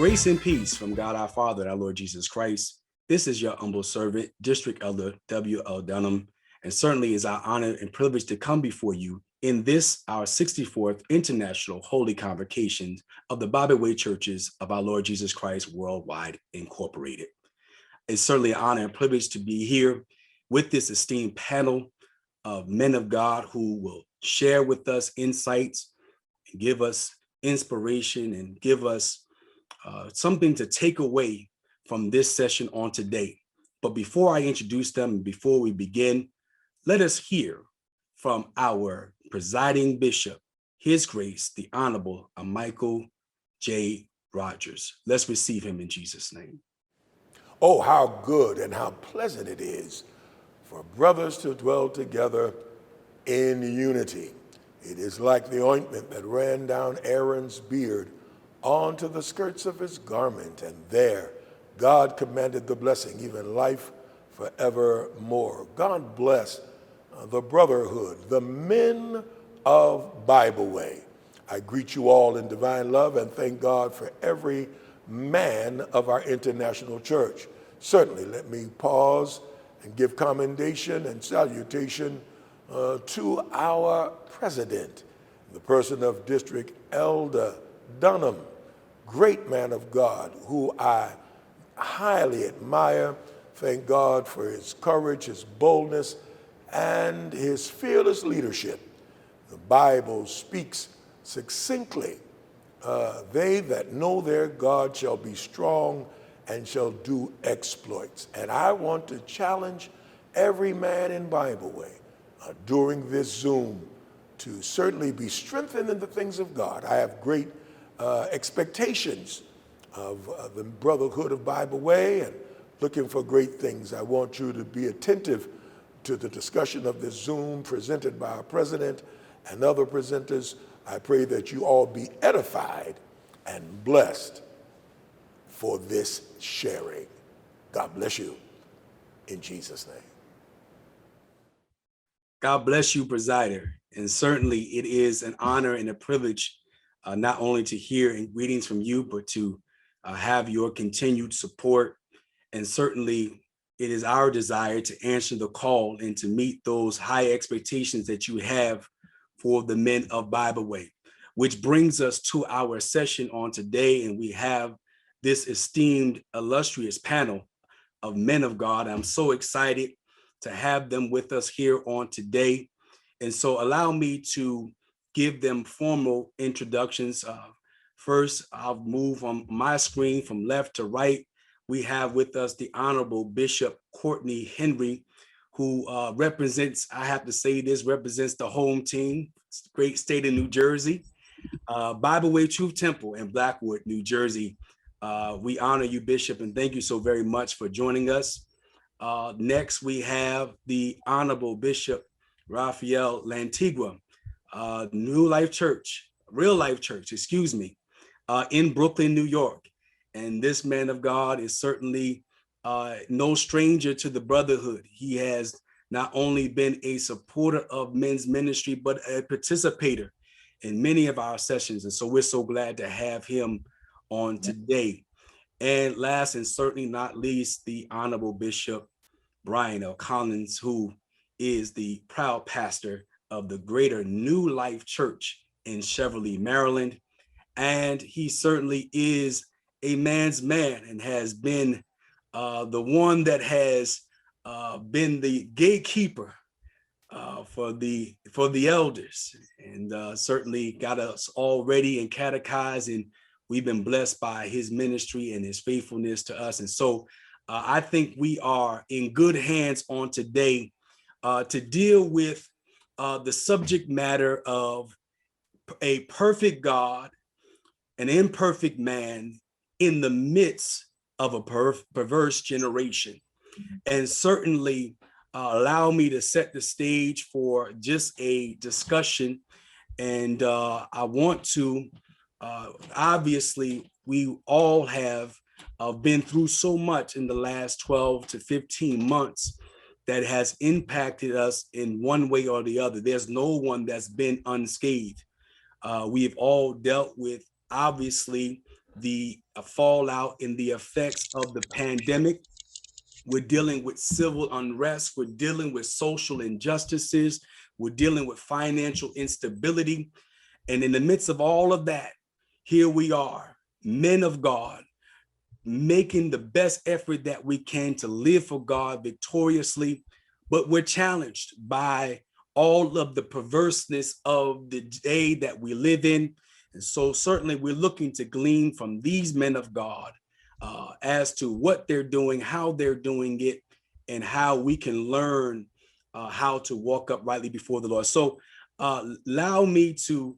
Grace and peace from God our Father and our Lord Jesus Christ. This is your humble servant, District Elder W.L. Dunham, and certainly is our honor and privilege to come before you in this, our 64th International Holy Convocation of the Bible Way Churches of our Lord Jesus Christ Worldwide Incorporated. It's certainly an honor and privilege to be here with this esteemed panel of men of God who will share with us insights and give us inspiration and give us something to take away from this session on today. But before I introduce them and before we begin, let us hear from our presiding bishop, His Grace, the Honorable Michael J. Rogers. Let's receive him in Jesus' name. Oh, how good and how pleasant it is for brothers to dwell together in unity. It is like the ointment that ran down Aaron's beard onto the skirts of his garment, and there God commanded the blessing, even life forevermore. God bless the Brotherhood, the men of Bible Way. I greet you all in divine love and thank God for every man of our international church. Certainly, let me pause and give commendation and salutation to our president, the person of District Elder Dunham, great man of God, who I highly admire. Thank God for his courage, his boldness, and his fearless leadership. The Bible speaks succinctly, they that know their God shall be strong and shall do exploits. And I want to challenge every man in Bible Way during this Zoom to certainly be strengthened in the things of God. I have great expectations of the Brotherhood of Bible Way and looking for great things. I want you to be attentive to the discussion of this Zoom presented by our president and other presenters. I pray that you all be edified and blessed for this sharing. God bless you in Jesus' name. God bless you, presider. And certainly it is an honor and a privilege not only to hear greetings from you, but to have your continued support. And certainly it is our desire to answer the call and to meet those high expectations that you have for the men of Bible Way, which brings us to our session on today. And we have this esteemed, illustrious panel of men of God. I'm so excited to have them with us here on today. And so allow me to give them formal introductions. First, I'll move on my screen from left to right. We have with us the Honorable Bishop Courtney Henry, who represents, I have to say this, represents the home team, great state of New Jersey, Bible Way Truth Temple in Blackwood, New Jersey. We honor you, Bishop, and thank you so very much for joining us. Next, we have the Honorable Bishop Raphael Lantigua, Real Life Church, in Brooklyn, New York. And this man of God is certainly no stranger to the Brotherhood. He has not only been a supporter of men's ministry, but a participator in many of our sessions. And so we're so glad to have him on today. And last and certainly not least, the Honorable Bishop Brian L. Collins, who is the proud pastor of the Greater New Life Church in Cheverly, Maryland. And he certainly is a man's man and has been the one that has been the gatekeeper for the elders, and certainly got us all ready and catechized, and we've been blessed by his ministry and his faithfulness to us. And so I think we are in good hands on today to deal with the subject matter of a perfect God, an imperfect man in the midst of a perverse generation. And certainly allow me to set the stage for just a discussion. And I want to, obviously, we all have been through so much in the last 12 to 15 months that has impacted us in one way or the other. There's no one that's been unscathed. We've all dealt with, obviously, the fallout and the effects of the pandemic. We're dealing with civil unrest. We're dealing with social injustices. We're dealing with financial instability. And in the midst of all of that, here we are, men of God, making the best effort that we can to live for God victoriously. But we're challenged by all of the perverseness of the day that we live in. And so certainly we're looking to glean from these men of God as to what they're doing, how they're doing it, and how we can learn how to walk uprightly before the Lord. So allow me to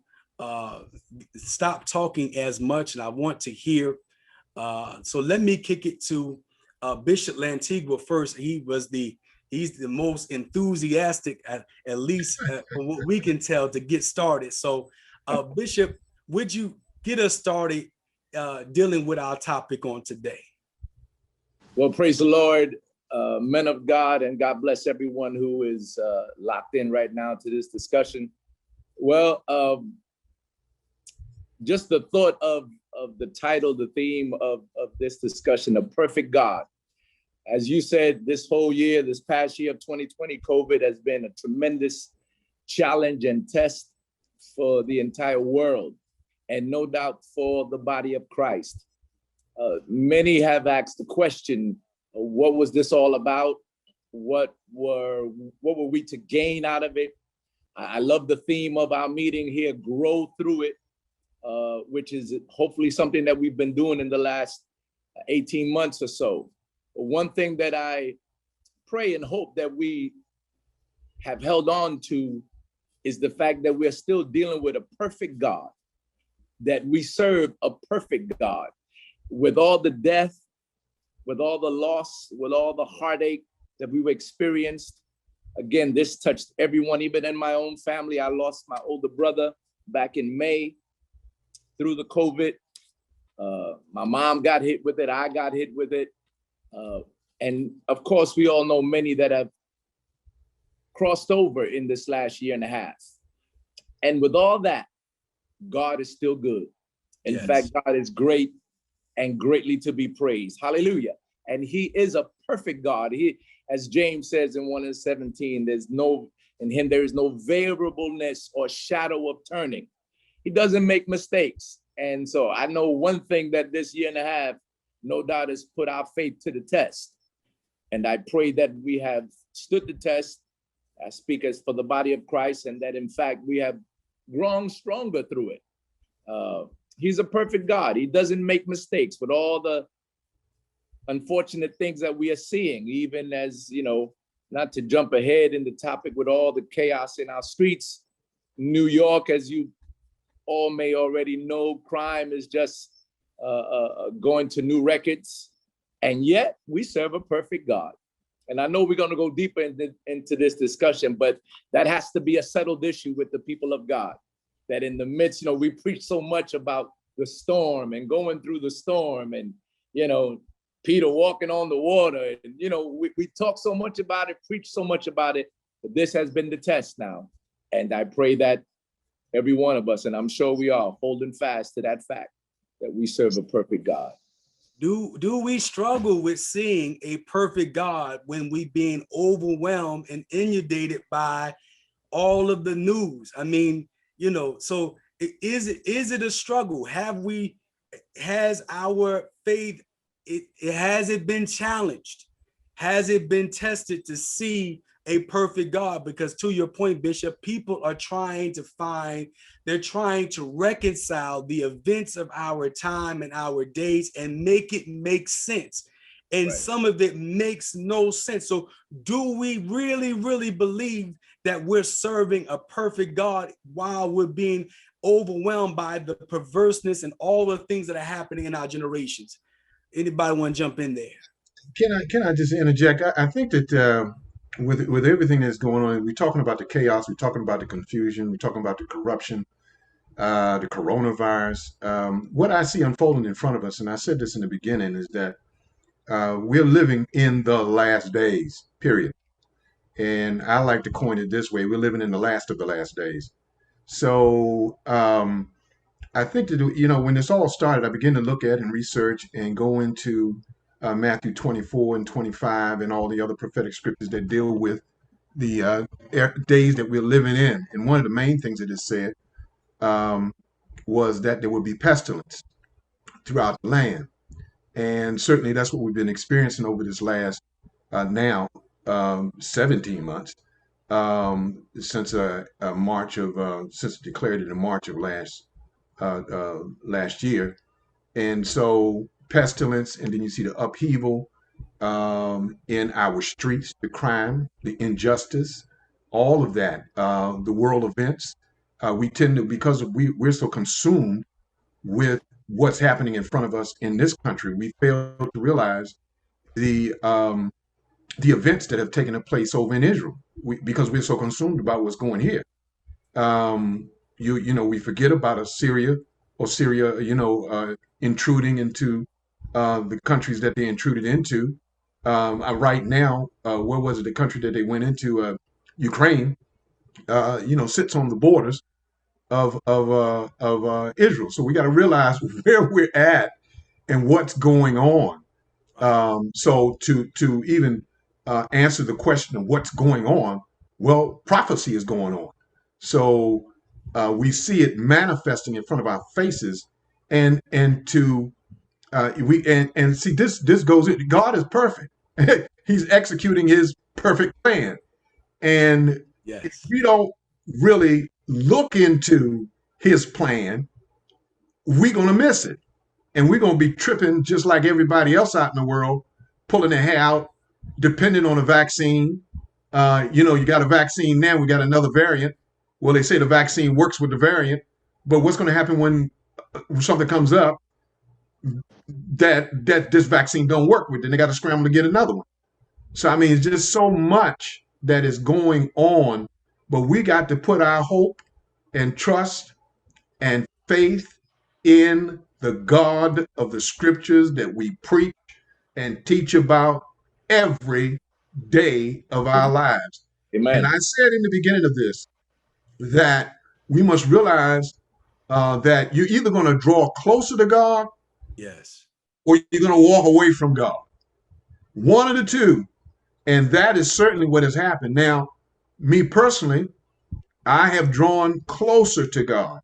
stop talking as much, and I want to hear. So let me kick it to Bishop Lantigua first. He's the most enthusiastic, at least from what we can tell, to get started. So Bishop, would you get us started dealing with our topic on today? Well, praise the Lord, men of God, and God bless everyone who is locked in right now to this discussion. Well, just the thought of the title, the theme of this discussion, a perfect God. As you said, this whole year, this past year of 2020, COVID has been a tremendous challenge and test for the entire world, and no doubt for the body of Christ. Many have asked the question, what was this all about? What were we to gain out of it? I love the theme of our meeting here, grow through it, which is hopefully something that we've been doing in the last 18 months or so. One thing that I pray and hope that we have held on to is the fact that we're still dealing with a perfect God, that we serve a perfect God. With all the death, with all the loss, with all the heartache that we've experienced, again, this touched everyone, even in my own family. I lost my older brother back in May through the COVID. My mom got hit with it. I got hit with it. And of course, we all know many that have crossed over in this last year and a half. And with all that, God is still good. In fact, God is great and greatly to be praised. Hallelujah. And he is a perfect God. He, as James says in 1:17, in him there is no variableness or shadow of turning. He doesn't make mistakes. And so I know one thing that this year and a half, no doubt, has put our faith to the test. And I pray that we have stood the test. I speak as for the body of Christ, and that in fact we have grown stronger through it. He's a perfect God. He doesn't make mistakes with all the unfortunate things that we are seeing, even as, not to jump ahead in the topic with all the chaos in our streets. New York, as you all may already know, crime is just going to new records. And yet we serve a perfect God. And I know we're going to go deeper into this discussion, but that has to be a settled issue with the people of God. That in the midst, we preach so much about the storm and going through the storm and, Peter walking on the water. And, we talk so much about it, preach so much about it, but this has been the test now. And I pray that every one of us, and I'm sure we are, holding fast to that fact that we serve a perfect God. Do we struggle with seeing a perfect God when we being overwhelmed and inundated by all of the news? I mean, so is it a struggle? Has our faith, has it been challenged? Has it been tested to see a perfect God? Because to your point, Bishop, people are they're trying to reconcile the events of our time and our days and make it make sense. And right. Some of it makes no sense. So do we really, really believe that we're serving a perfect God while we're being overwhelmed by the perverseness and all the things that are happening in our generations? Anybody want to jump in there? Can I just interject? I think that with everything that's going on, we're talking about the chaos, we're talking about the confusion, we're talking about the corruption, the coronavirus. What I see unfolding in front of us, and I said this in the beginning, is that we're living in the last days, period. And I like to coin it this way: we're living in the last of the last days. So I think that, when this all started, I began to look at and research and go into Matthew 24 and 25 and all the other prophetic scriptures that deal with the days that we're living in. And one of the main things that it said um, was that there would be pestilence throughout the land. And certainly that's what we've been experiencing over this last now 17 months since since declared it in March of last year. And so pestilence, and then you see the upheaval in our streets, the crime, the injustice, all of that, the world events. We tend to, because we're so consumed with what's happening in front of us in this country, we fail to realize the the events that have taken place over in Israel, because we're so consumed about what's going here. We forget about Syria, intruding into the countries that they intruded into. Right now, where was it? The country that they went into, Ukraine, sits on the borders of Israel. So we got to realize where we're at and what's going on. So to even answer the question of what's going on, well, prophecy is going on. So we see it manifesting in front of our faces, and to we and see this goes. God is perfect. He's executing His perfect plan, and if Yes. we don't really look into His plan, we're gonna miss it, and we're gonna be tripping just like everybody else out in the world, pulling their hair out, depending on a vaccine. You got a vaccine now, we got another variant. Well, they say the vaccine works with the variant, but what's going to happen when something comes up that this vaccine don't work with? Then they got to scramble to get another one. So I mean, it's just so much that is going on, but we got to put our hope and trust and faith in the God of the scriptures that we preach and teach about every day of our lives. And I Amen. said in the beginning of this that we must realize that you're either going to draw closer to God Yes. or you're going to walk away from God. One of the two. And that is certainly what has happened. Now, me personally, I have drawn closer to God.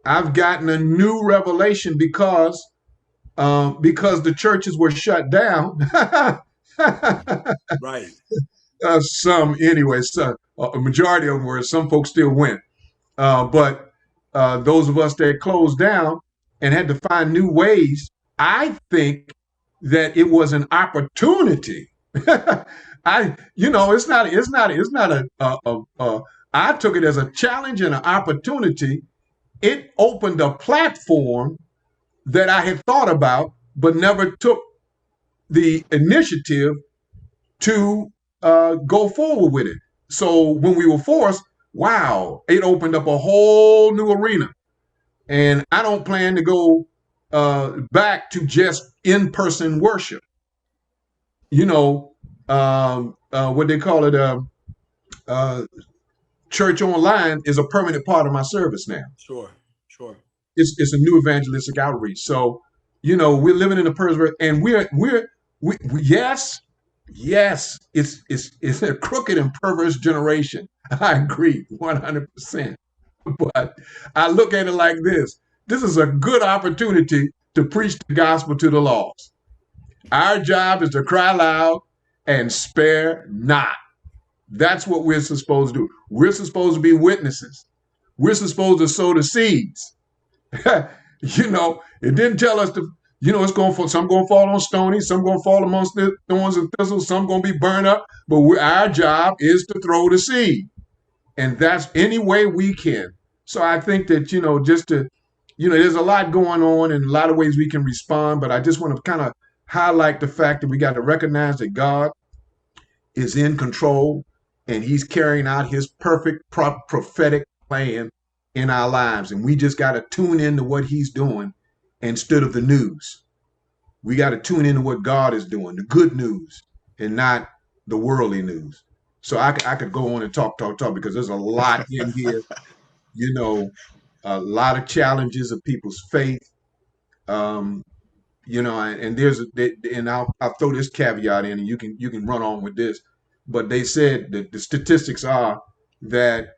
I've gotten a new revelation because the churches were shut down. Right. Some anyway, so a majority of them were. Some folks still went, but those of us that closed down and had to find new ways, I think that it was an opportunity. It's not I took it as a challenge and an opportunity. It opened a platform that I had thought about, but never took the initiative to go forward with it. So when we were forced, wow, it opened up a whole new arena. And I don't plan to go back to just in-person worship. You know, what they call it, uh, church online is a permanent part of my service now. Sure. Sure. It's a new evangelistic outreach. So, we're living in a perverse, and yes, yes, it's a crooked and perverse generation. I agree 100%. But I look at it like this: this is a good opportunity to preach the gospel to the lost. Our job is to cry loud and spare not. That's what we're supposed to do. We're supposed to be witnesses. We're supposed to sow the seeds. It didn't tell us to, it's going for some going to fall on stony, some going to fall amongst the thorns and thistles, some going to be burned up. But our job is to throw the seed, and that's any way we can. So I think that just to, there's a lot going on and a lot of ways we can respond. But I just want to kind of highlight the fact that we got to recognize that God is in control and He's carrying out His perfect prophetic plan in our lives. And we just got to tune into what He's doing instead of the news. We got to tune into what God is doing, the good news, and not the worldly news. So I could go on and talk, because there's a lot in here, you know. a lot of challenges of people's faith. Um, you know, and and I'll throw this caveat in, and you can run on with this. But they said that the statistics are that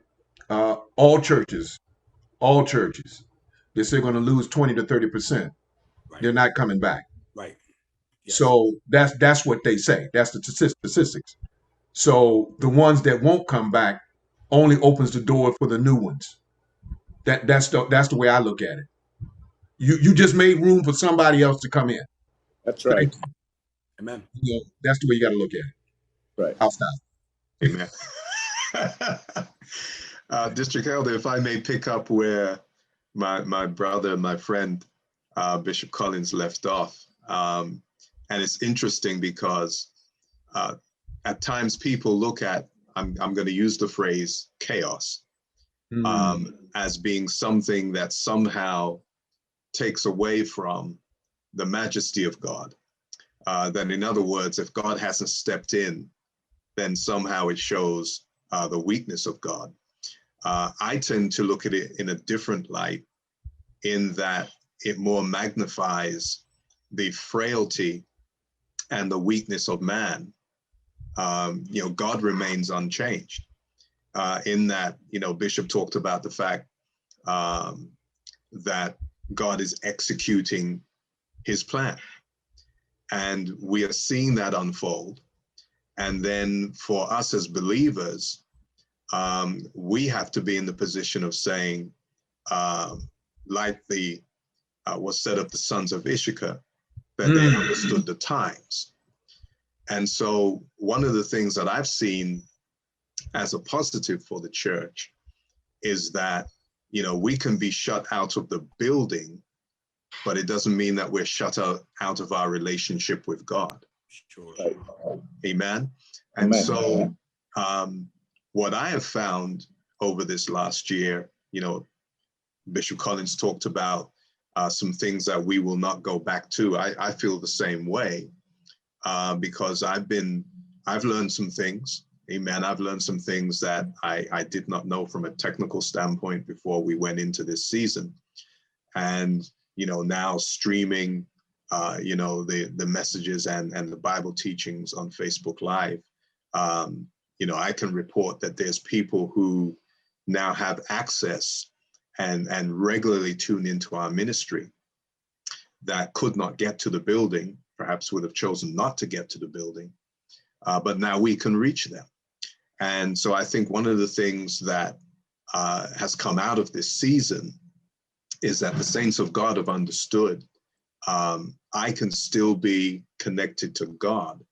all churches, they say going to lose 20 to 30%. Right. They're not coming back. Right. Yes. So that's what they say. That's the statistics. So the ones that won't come back only opens the door for the new ones. That's the way I look at it. You just made room for somebody else to come in. That's right. Thank you. Amen. That's the way you got to look at it. Right. I'll stop. Amen. District Elder, if I may pick up where my brother, my friend, Bishop Collins left off. And it's interesting because at times people look at, I'm going to use the phrase chaos, as being something that somehow takes away from the majesty of God. Then in other words, if God hasn't stepped in, then somehow it shows the weakness of God. I tend to look at it in a different light, in that it more magnifies the frailty and the weakness of man. God remains unchanged. In that, Bishop talked about the fact that God is executing his plan. And we are seeing that unfold. And then for us as believers, we have to be in the position of saying, like was said of the sons of Issachar, that they understood the times. And so one of the things that I've seen as a positive for the church is that, we can be shut out of the building, but it doesn't mean that we're shut out of our relationship with God. Sure. Amen. And so what I have found over this last year, Bishop Collins talked about some things that we will not go back to. I feel the same way because I've learned some things. Amen. I've learned some things that I did not know from a technical standpoint before we went into this season. And, now streaming, the messages and the Bible teachings on Facebook Live, I can report that there's people who now have access and regularly tune into our ministry that could not get to the building, perhaps would have chosen not to get to the building, but now we can reach them. And so I think one of the things that has come out of this season is that the saints of God have understood I can still be connected to God,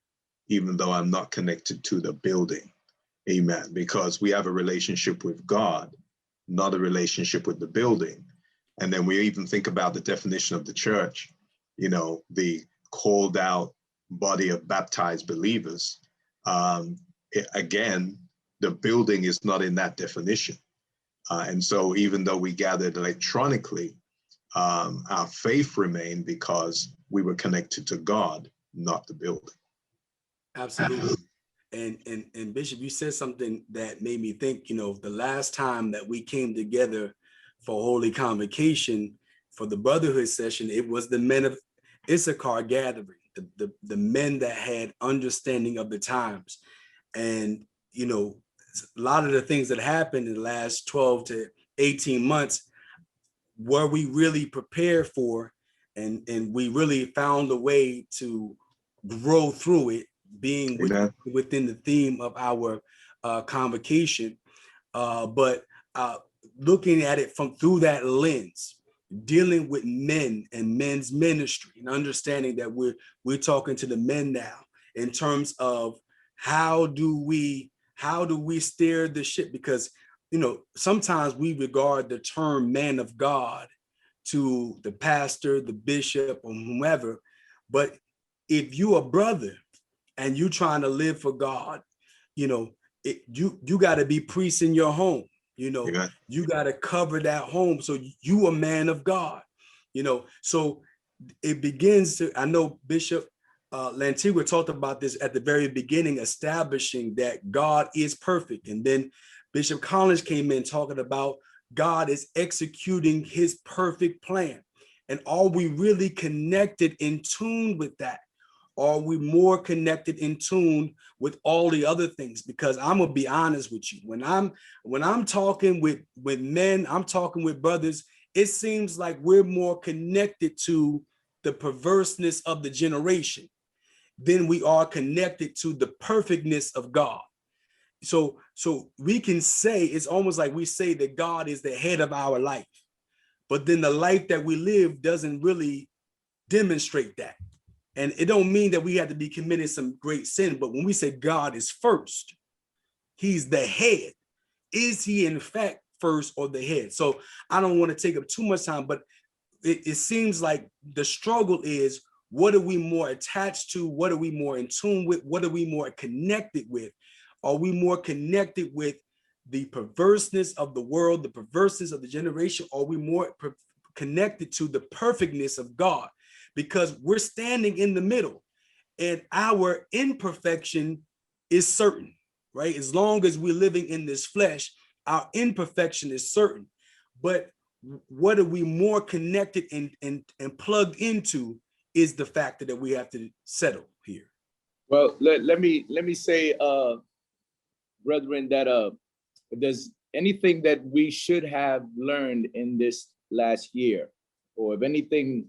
even though I'm not connected to the building. Amen. Because we have a relationship with God, not a relationship with the building. And then we even think about the definition of the church, the called out body of baptized believers. Again, the building is not in that definition. And so even though we gathered electronically, our faith remained because we were connected to God, not the building. Absolutely. And Bishop, you said something that made me think, the last time that we came together for Holy Convocation for the Brotherhood session, it was the men of Issachar gathering, the men that had understanding of the times. And, a lot of the things that happened in the last 12 to 18 months, were we really prepared for, and we really found a way to grow through it, being within the theme of our convocation, but looking at it through that lens, dealing with men and men's ministry, and understanding that we're talking to the men now in terms of how do we steer the ship, because sometimes we regard the term man of God to the pastor, the bishop, or whomever, but if you a brother and you trying to live for God, you got to be priest in your home. You got to cover that home. So you a man of God, so it begins to, I know Bishop Lantigua talked about this at the very beginning, establishing that God is perfect. And then Bishop Collins came in talking about God is executing his perfect plan. And are we really connected, in tune with that? Are we more connected, in tune with all the other things? Because I'm gonna be honest with you, when I'm talking with men, I'm talking with brothers, it seems like we're more connected to the perverseness of the generation than we are connected to the perfectness of God. So we can say, it's almost like we say that God is the head of our life, but then the life that we live doesn't really demonstrate that. And it don't mean that we have to be committing some great sin, but when we say God is first, he's the head. Is he in fact first or the head? So I don't want to take up too much time, but it seems like the struggle is, what are we more attached to? What are we more in tune with? What are we more connected with? Are we more connected with the perverseness of the world, the perverseness of the generation? Are we more connected to the perfectness of God? Because we're standing in the middle, and our imperfection is certain, right? As long as we're living in this flesh, our imperfection is certain. But what are we more connected and plugged into is the factor that we have to settle here. Well, let me say, brethren, that if there's anything that we should have learned in this last year, or if anything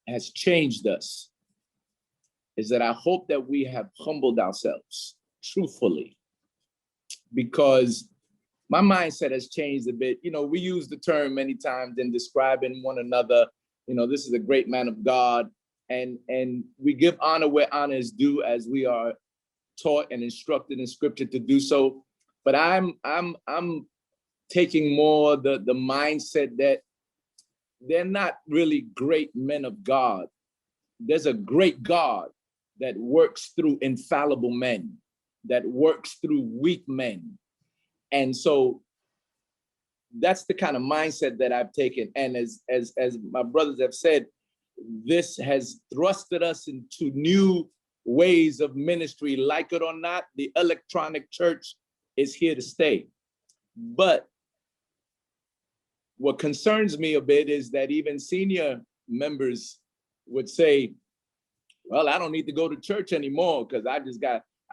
has changed us, is that I hope that we have humbled ourselves truthfully, because my mindset has changed a bit. You know, we use the term many times in describing one another. You know, this is a great man of God, and we give honor where honor is due, as we are taught and instructed in Scripture to do so. But I'm taking more the mindset that they're not really great men of God. There's a great God that works through infallible men, that works through weak men. And so that's the kind of mindset that I've taken. And as my brothers have said, this has thrusted us into new ways of ministry. Like it or not, the electronic church is here to stay. But what concerns me a bit is that even senior members would say, well, I don't need to go to church anymore, because I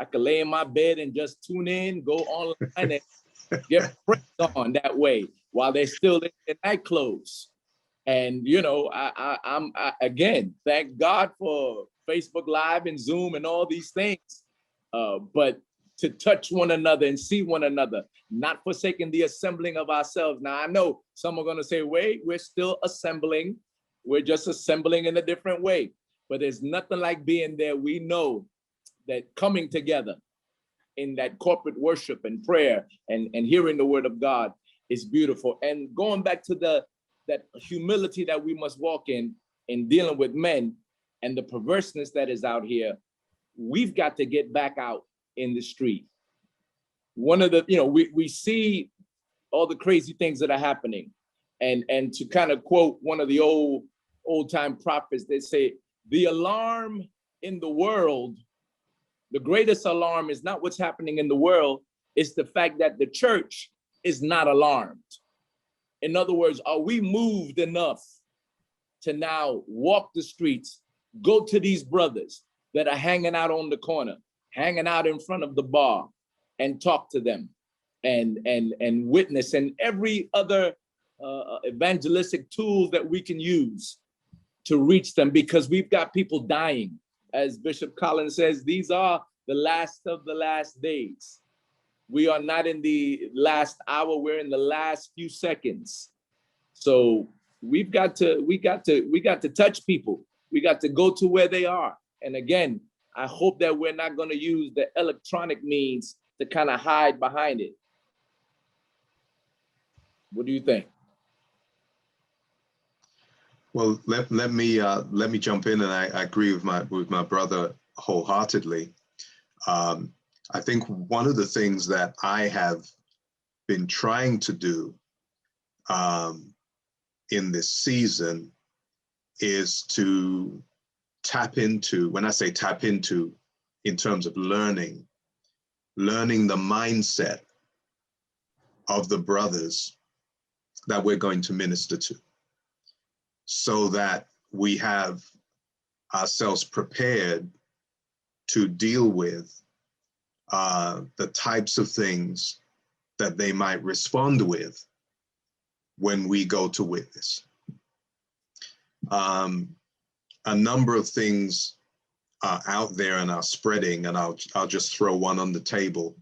could lay in my bed and just tune in, go online and get praise on that way while they're still in their night clothes. And, you know, I'm again, thank God for Facebook Live and Zoom and all these things. But to touch one another and see one another, not forsaking the assembling of ourselves. Now, I know some are going to say, wait, we're still assembling. We're just assembling in a different way. But there's nothing like being there. We know that coming together in that corporate worship and prayer and hearing the word of God is beautiful. And going back to that humility that we must walk in dealing with men and the perverseness that is out here, we've got to get back out in the street. One of the, you know, we see all the crazy things that are happening. And to kind of quote one of the old time prophets, they say, the alarm in the world, the greatest alarm is not what's happening in the world, it's the fact that the church is not alarmed. In other words, are we moved enough to now walk the streets, go to these brothers that are hanging out on the corner, hanging out in front of the bar, and talk to them and witness, and every other evangelistic tools that we can use to reach them, because we've got people dying. As Bishop Collins says, these are the last of the last days. We are not in the last hour, we're in the last few seconds. So we got to touch people. We got to go to where they are. And again, I hope that we're not going to use the electronic means to kind of hide behind it. What do you think? Well, let me jump in, and I agree with my brother wholeheartedly. I think one of the things that I have been trying to do in this season is to tap into, when I say tap into, in terms of learning the mindset of the brothers that we're going to minister to, so that we have ourselves prepared to deal with the types of things that they might respond with when we go to witness. A number of things are out there and are spreading, and I'll just throw one on the table.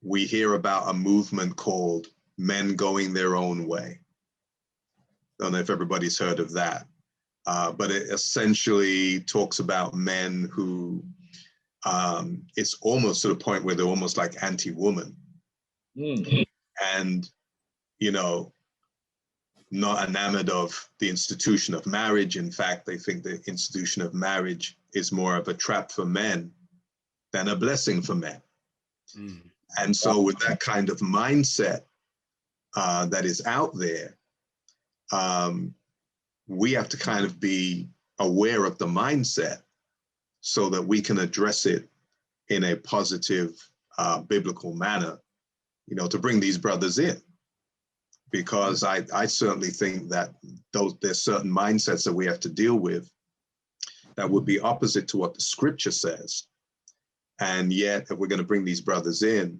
We hear about a movement called Men Going Their Own Way. Don't know if everybody's heard of that, but it essentially talks about men who, it's almost to the point where they're almost like anti-woman. And, you know, not enamored of the institution of marriage. In fact, they think the institution of marriage is more of a trap for men than a blessing for men. And so with that kind of mindset that is out there, we have to kind of be aware of the mindset so that we can address it in a positive biblical manner, you know, to bring these brothers in. Because I certainly think that there's certain mindsets that we have to deal with that would be opposite to what the scripture says. And yet, if we're going to bring these brothers in,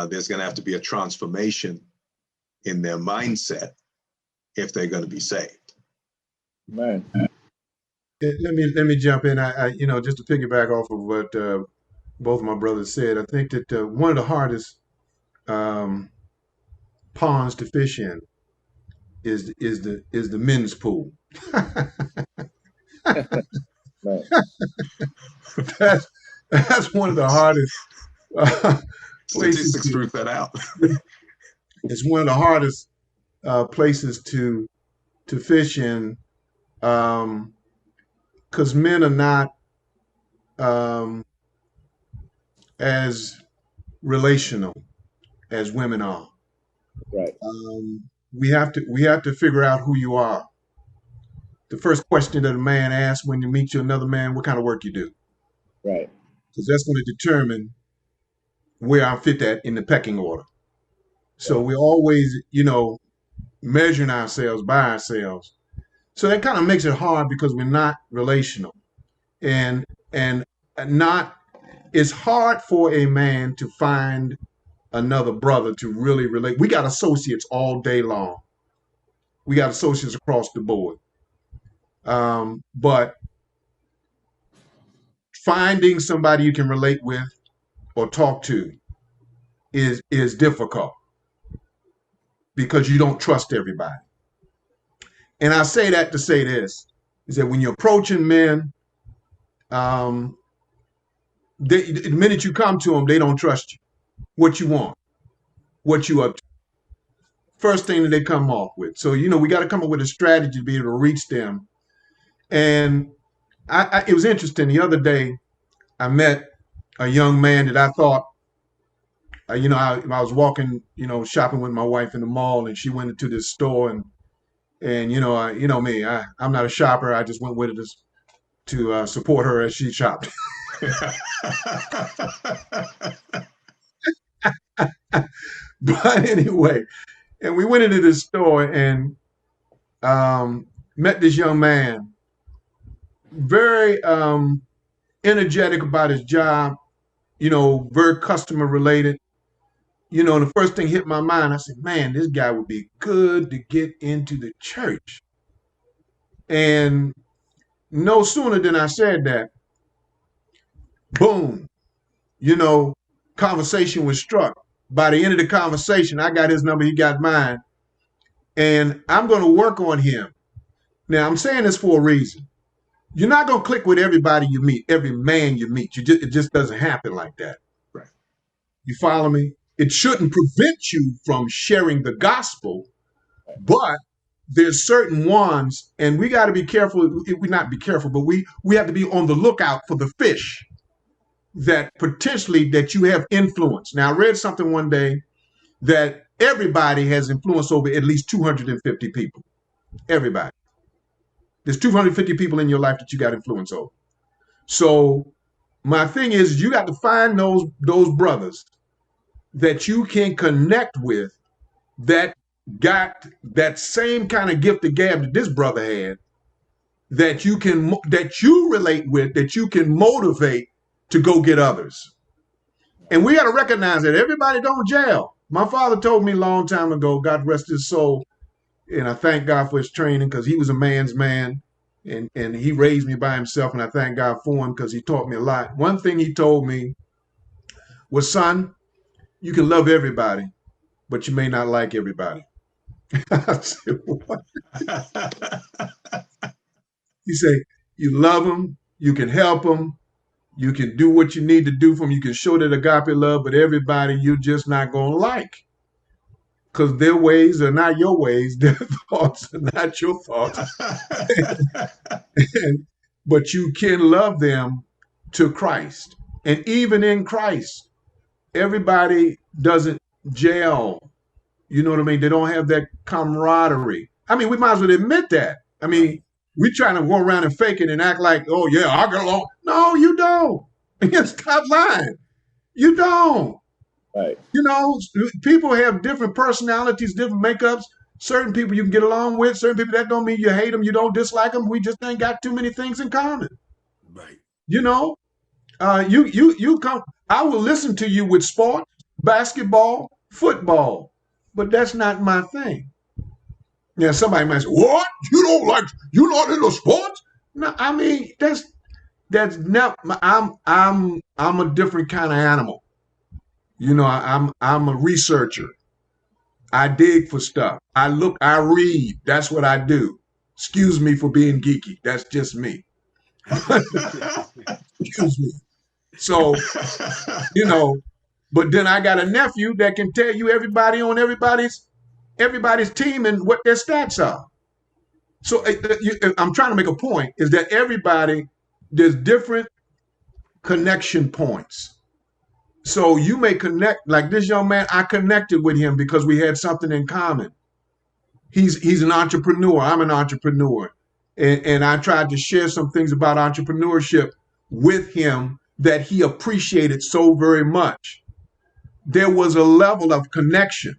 there's going to have to be a transformation in their mindset if they're going to be saved. Man. Let me jump in. I you know, just to piggyback off of what both of my brothers said, I think that one of the hardest ponds to fish in is the men's pool. That's one of the hardest places. Statistics prove that out. It's one of the hardest places to fish in, because men are not as relational as women are. Right. We have to figure out who you are. The first question that a man asks when you meet another man, what kind of work you do? Right. Because that's going to determine where I fit that in the pecking order. So we're always, you know, measuring ourselves by ourselves. So that kind of makes it hard because we're not relational, and not. It's hard for a man to find another brother to really relate. We got associates all day long. We got associates across the board. But finding somebody you can relate with or talk to is difficult because you don't trust everybody. And I say that to say this, is that when you're approaching men, the minute you come to them, they don't trust you. What you want, what you up to. First thing that they come off with. So, you know, we got to come up with a strategy to be able to reach them. And it was interesting. The other day, I met a young man that I thought, you know, I was walking, you know, shopping with my wife in the mall, and she went into this store, and you know, you know me, I'm not a shopper. I just went with it to support her as she shopped. But anyway, and we went into this store and met this young man, very energetic about his job, you know, very customer related. You know, and the first thing hit my mind, I said, man, this guy would be good to get into the church. And no sooner than I said that, boom, you know, conversation was struck. By the end of the conversation, I got his number, he got mine, and I'm going to work on him. Now, I'm saying this for a reason. You're not going to click with everybody you meet, every man you meet. It just doesn't happen like that. Right. You follow me? It shouldn't prevent you from sharing the gospel, but there's certain ones, and we got to be careful. We not be careful, but we have to be on the lookout for the fish that potentially that you have influence. Now, I read something one day that everybody has influence over at least 250 people. Everybody. There's 250 people in your life that you got influence over. So my thing is, you got to find those brothers that you can connect with that got that same kind of gift of gab that this brother had, that you relate with, that you can motivate to go get others. And we got to recognize that everybody don't jail. My father told me a long time ago, God rest his soul, and I thank God for his training, because he was a man's man, and he raised me by himself, and I thank God for him because he taught me a lot. One thing he told me was, son, you can love everybody, but you may not like everybody. I said, what? He said, you love them, you can help them, you can do what you need to do for them, you can show that agape love, but everybody you're just not going to like, because their ways are not your ways, their thoughts are not your thoughts. But you can love them to Christ. And even in Christ, everybody doesn't gel. You know what I mean? They don't have that camaraderie. I mean, we might as well admit that. I mean, we trying to go around and fake it and act like, oh yeah, I get along. No, you don't. Stop lying. You don't. Right. You know, people have different personalities, different makeups. Certain people you can get along with. Certain people, that don't mean you hate them. You don't dislike them. We just ain't got too many things in common. Right. You know, you come. I will listen to you with sports, basketball, football, but that's not my thing. Yeah, somebody might say, "What? You're not into sports?" No, I mean that's not. I'm a different kind of animal. You know, I'm a researcher. I dig for stuff. I read. That's what I do. Excuse me for being geeky. That's just me. Excuse me. So, you know, but then I got a nephew that can tell you everybody on everybody's team and what their stats are. So I'm trying to make a point is that there's different connection points. So you may connect, like this young man, I connected with him because we had something in common. He's an entrepreneur. I'm an entrepreneur. And I tried to share some things about entrepreneurship with him that he appreciated so very much. There was a level of connection.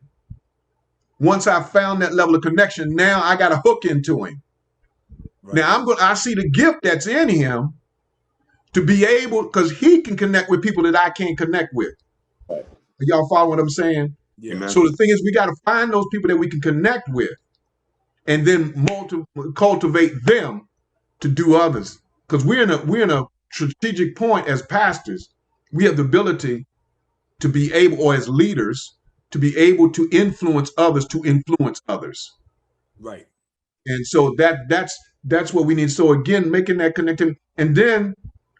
Once I found that level of connection, now I got a hook into him. Right. Now I see the gift that's in him to be able, because he can connect with people that I can't connect with. Right. Y'all follow what I'm saying? Yeah. So the thing is, we got to find those people that we can connect with, and then cultivate them to do others. Because we're in a strategic point as pastors. We have the ability to be able, or as leaders, to be able to influence others, Right. And so that's what we need. So again, making that connectivity. And then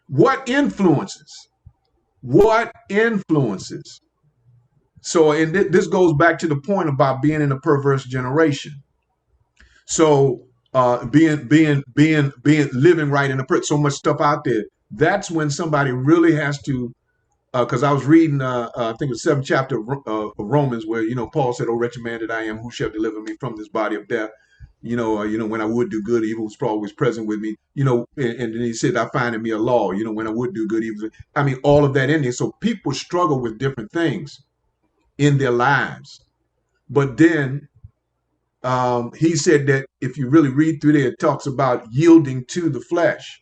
what influences? So, and this goes back to the point about being in a perverse generation. So living right in the so much stuff out there. That's when somebody really has to, because I was reading, I think the 7th chapter of Romans, where Paul said, "Oh wretched man that I am, who shall deliver me from this body of death?" When I would do good, evil was always present with me. And then he said, "I find in me a law." When I would do good, evil. I mean, all of that in there. So people struggle with different things in their lives, but then he said that if you really read through there, it talks about yielding to the flesh,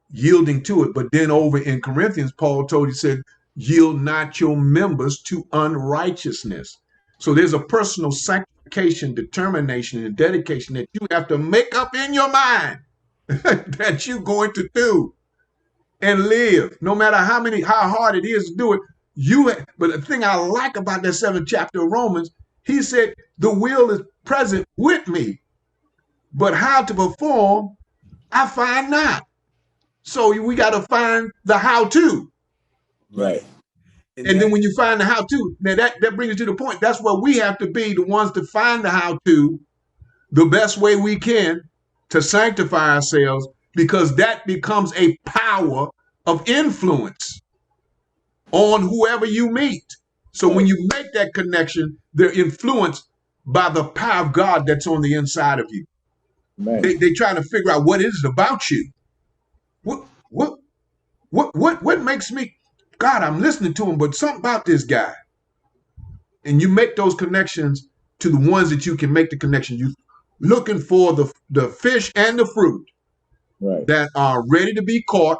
yielding to it. But then over in Corinthians, Paul said, yield not your members to unrighteousness. So there's a personal sanctification, determination, and dedication that you have to make up in your mind that you're going to do and live, no matter how hard it is to do it. But the thing I like about that 7th chapter of Romans, he said, the will is present with me, but how to perform, I find not. So we got to find the how-to. Right. And then when you find the how-to, now that brings you to the point. That's where we have to be the ones to find the how-to the best way we can to sanctify ourselves, because that becomes a power of influence on whoever you meet. So when you make that connection, they're influenced by the power of God that's on the inside of you. They trying to figure out what is it about you. What makes me, God, I'm listening to him, but something about this guy. and you make those connections to the ones that you can make the connection. You looking for the fish and the fruit Right. that are ready to be caught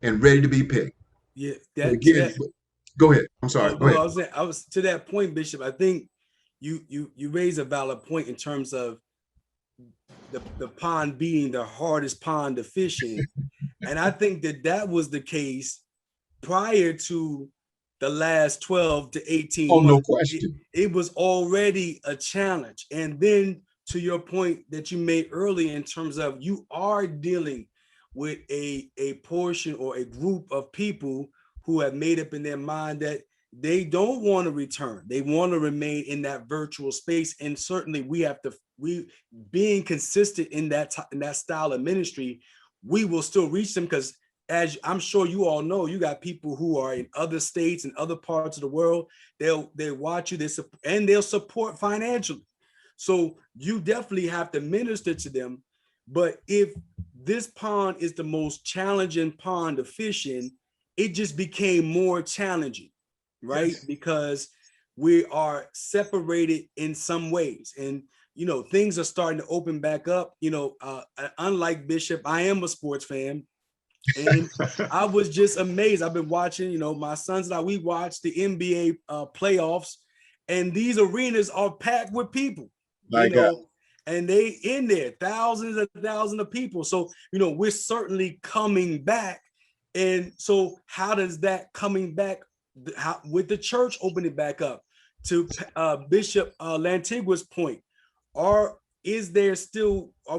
and ready to be picked. Yeah, But that to again, that. go ahead. I'm sorry. Oh Go no, ahead. I was to that point, Bishop. I think you raise a valid point in terms of the pond being the hardest pond to fish in, and I think that was the case prior to the last 12 to 18 Oh, no months. It, question. it was already a challenge. And then to your point that you made earlier in terms of you are dealing with a portion or a group of people who have made up in their mind that they don't want to return. They want to remain in that virtual space. And certainly we being consistent in that style of ministry, we will still reach them because as I'm sure you all know, you got people who are in other states and other parts of the world. They watch you, and they'll support financially. So you definitely have to minister to them. But if this pond is the most challenging pond to fish in, it just became more challenging, right? Yes. Because we are separated in some ways, and things are starting to open back up. Unlike Bishop, I am a sports fan. And I was just amazed. I've been watching, my sons and I, we watched the NBA playoffs, and these arenas are packed with people, My God. and they in there, thousands and thousands of people. So, we're certainly coming back. And so how does that coming back, with the church opening back up, to Bishop Lantigua's point, are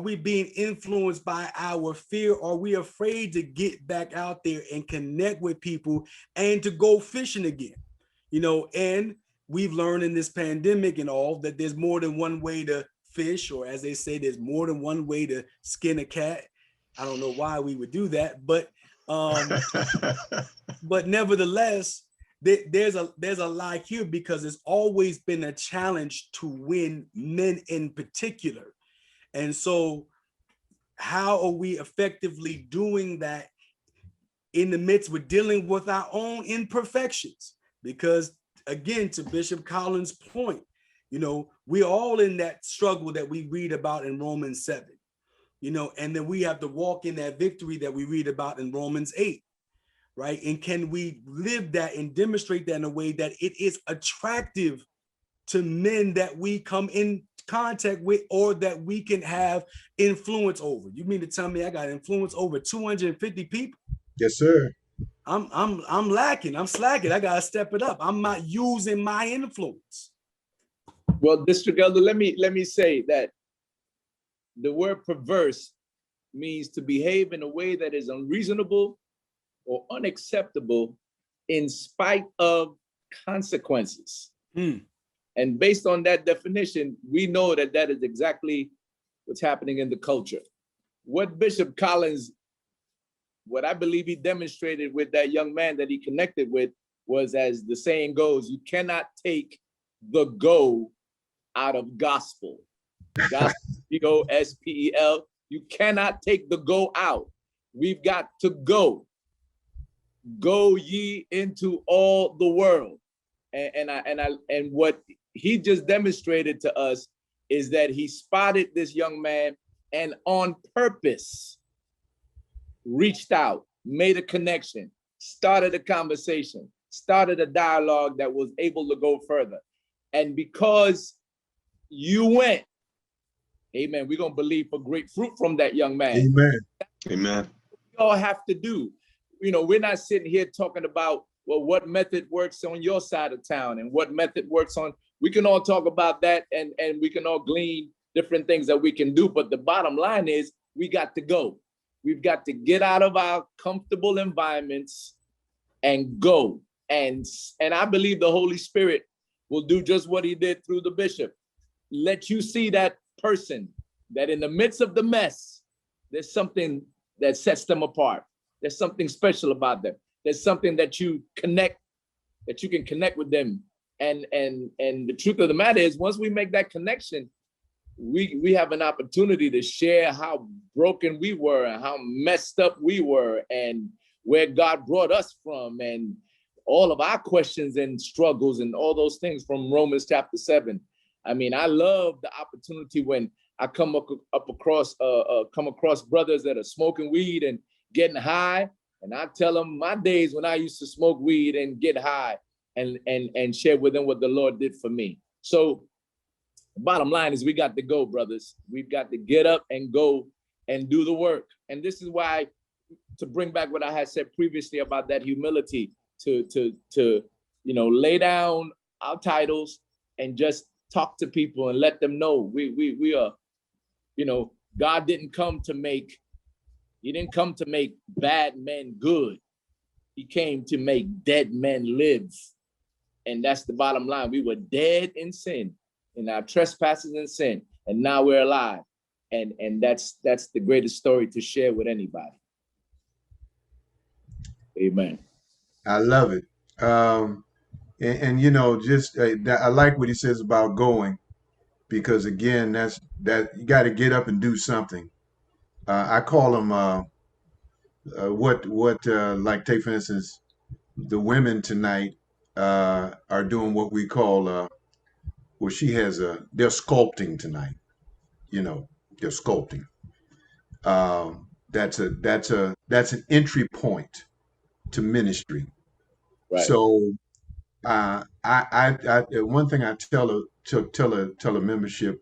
we being influenced by our fear? Are we afraid to get back out there and connect with people and to go fishing again? And we've learned in this pandemic and all that there's more than one way to fish, or as they say, there's more than one way to skin a cat. I don't know why we would do that, but nevertheless, there's a lie here, because it's always been a challenge to win men in particular. And so how are we effectively doing that in the midst with dealing with our own imperfections? Because again, to Bishop Collins' point, we're all in that struggle that we read about in Romans 7, and then we have to walk in that victory that we read about in Romans 8. Right? And can we live that and demonstrate that in a way that it is attractive to men that we come in contact with, or that we can have influence over? You mean to tell me I got influence over 250 people? Yes, sir. I'm lacking. I'm slacking. I gotta step it up. I'm not using my influence. Well, District Elder, let me say that the word perverse means to behave in a way that is unreasonable or unacceptable in spite of consequences. And based on that definition, we know that that is exactly what's happening in the culture. What Bishop Collins, what I believe he demonstrated with that young man that he connected with, was, as the saying goes, you cannot take the go out of gospel. Gospel, Gospel. You cannot take the go out. We've got to go. Go ye into all the world. And what he just demonstrated to us is that he spotted this young man and on purpose reached out, made a connection, started a conversation, started a dialogue that was able to go further. And because you went, amen, we're going to believe for great fruit from that young man. Amen. Amen. We all have to do. We're not sitting here talking about, well, what method works on your side of town and what method works on. We can all talk about that, and we can all glean different things that we can do. But the bottom line is we got to go. We've got to get out of our comfortable environments and go. And I believe the Holy Spirit will do just what he did through the bishop. Let you see that person that in the midst of the mess, there's something that sets them apart. There's something special about them. There's something that you can connect with them. And the truth of the matter is, once we make that connection, we have an opportunity to share how broken we were and how messed up we were and where God brought us from. And all of our questions and struggles and all those things from Romans chapter 7. I mean, I love the opportunity when I come across brothers that are smoking weed and getting high, and I tell them my days when I used to smoke weed and get high, and share with them what the Lord did for me. So bottom line is we got to go, brothers. We've got to get up and go and do the work. And this is why, to bring back what I had said previously about that humility, to lay down our titles and just talk to people and let them know we are, God didn't come to make bad men good. He came to make dead men live. And that's the bottom line. We were dead in sin, in our trespasses and sin, and now we're alive. And that's the greatest story to share with anybody. Amen. I love it. And I like what he says about going, because again, that you got to get up and do something. I call them like, take for instance, the women tonight are doing what we call they're sculpting tonight. They're sculpting. That's an entry point to ministry. Right. So I one thing I tell a membership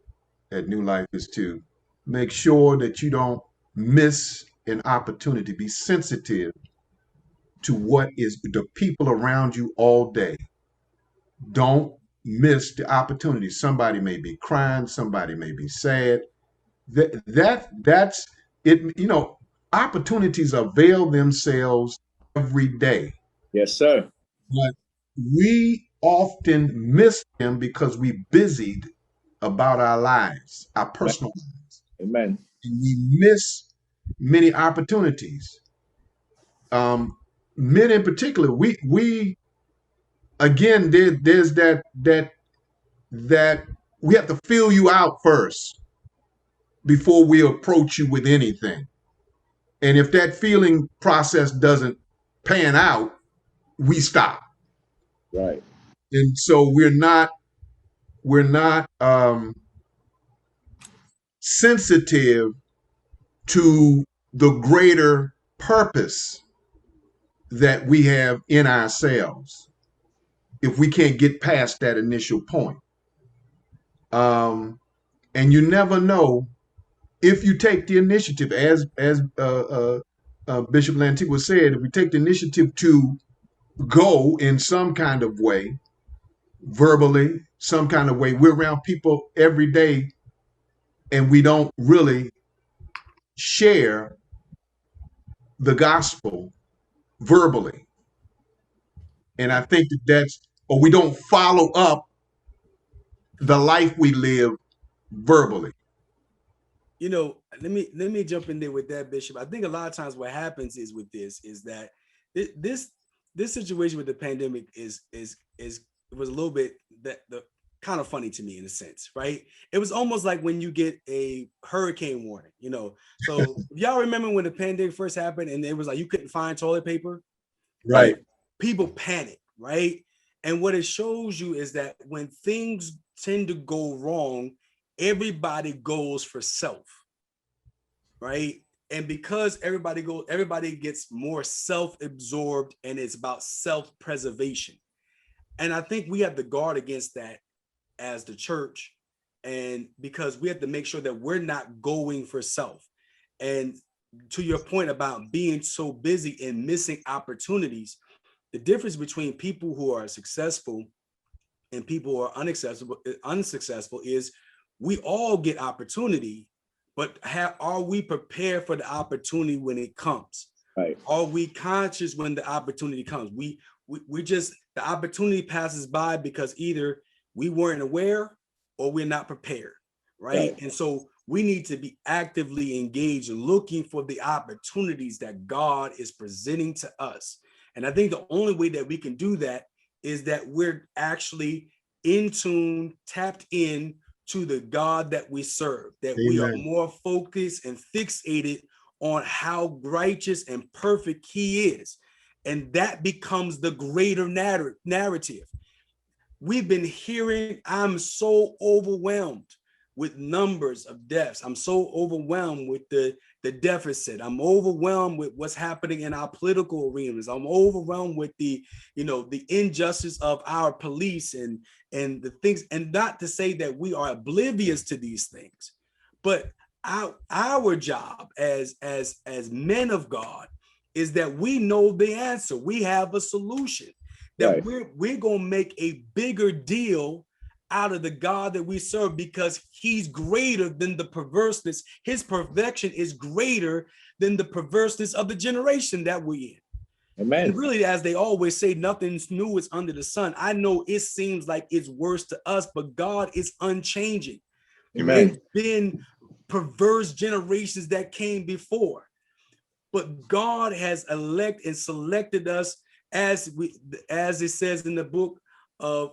at New Life is to make sure that you don't miss an opportunity. Be sensitive to what is the people around you all day. Don't miss the opportunity. Somebody may be crying, somebody may be sad. That's it. Opportunities avail themselves every day. Yes, sir. But we often miss them because we busied about our lives, our personal lives. Amen. And we miss many opportunities. Men in particular, we again, there's that we have to fill you out first before we approach you with anything. And if that feeling process doesn't pan out, we stop. Right. And so we're not sensitive to the greater purpose that we have in ourselves if we can't get past that initial point. And you never know if you take the initiative, as Bishop Lantigua said, if we take the initiative to go in some kind of way, verbally, some kind of way. We're around people every day and we don't really share the gospel verbally. And I think or we don't follow up the life we live verbally. Let me jump in there with that, Bishop. I think a lot of times what happens is with this is that this situation with the pandemic is it was a little bit the kind of funny to me in a sense, right? It was almost like when you get a hurricane warning, So if y'all remember when the pandemic first happened and it was like you couldn't find toilet paper, right? People panic, right? And what it shows you is that when things tend to go wrong, everybody goes for self, right? And because everybody gets more self-absorbed and it's about self-preservation. And I think we have to guard against that as the church. And because we have to make sure that we're not going for self. And to your point about being so busy and missing opportunities, the difference between people who are successful and people who are unsuccessful is we all get opportunity, but are we prepared for the opportunity when it comes? Right. Are we conscious when the opportunity comes? We just, the opportunity passes by because either we weren't aware or we're not prepared, right? And so we need to be actively engaged looking for the opportunities that God is presenting to us. And I think the only way that we can do that is that we're actually in tune, tapped in to the God that we serve, that Amen. We are more focused and fixated on how righteous and perfect he is. And that becomes the greater narrative. We've been hearing, I'm so overwhelmed with numbers of deaths. I'm so overwhelmed with the deficit. I'm overwhelmed with what's happening in our political arenas. I'm overwhelmed with the injustice of our police and the things, and not to say that we are oblivious to these things, but our job as men of God is that we know the answer. We have a solution, that we're going to make a bigger deal out of the God that we serve, because he's greater than the perverseness. His perfection is greater than the perverseness of the generation that we're in. Amen. And really, as they always say, nothing's new is under the sun. I know it seems like it's worse to us, but God is unchanging. Amen. There's been perverse generations that came before, but God has elected and selected us, as it says in the book of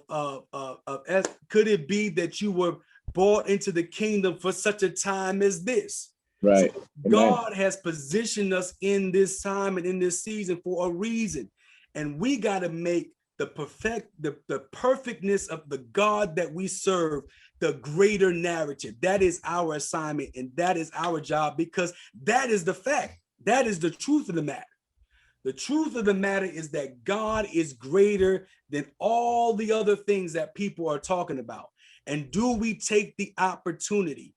could it be that you were brought into the kingdom for such a time as this? Right. So God has positioned us in this time and in this season for a reason, and we got to make the perfectness of the God that we serve the greater narrative. That is our assignment, and that is our job, because that is the fact. That is the truth of the matter. The truth of the matter is that God is greater than all the other things that people are talking about. And do we take the opportunity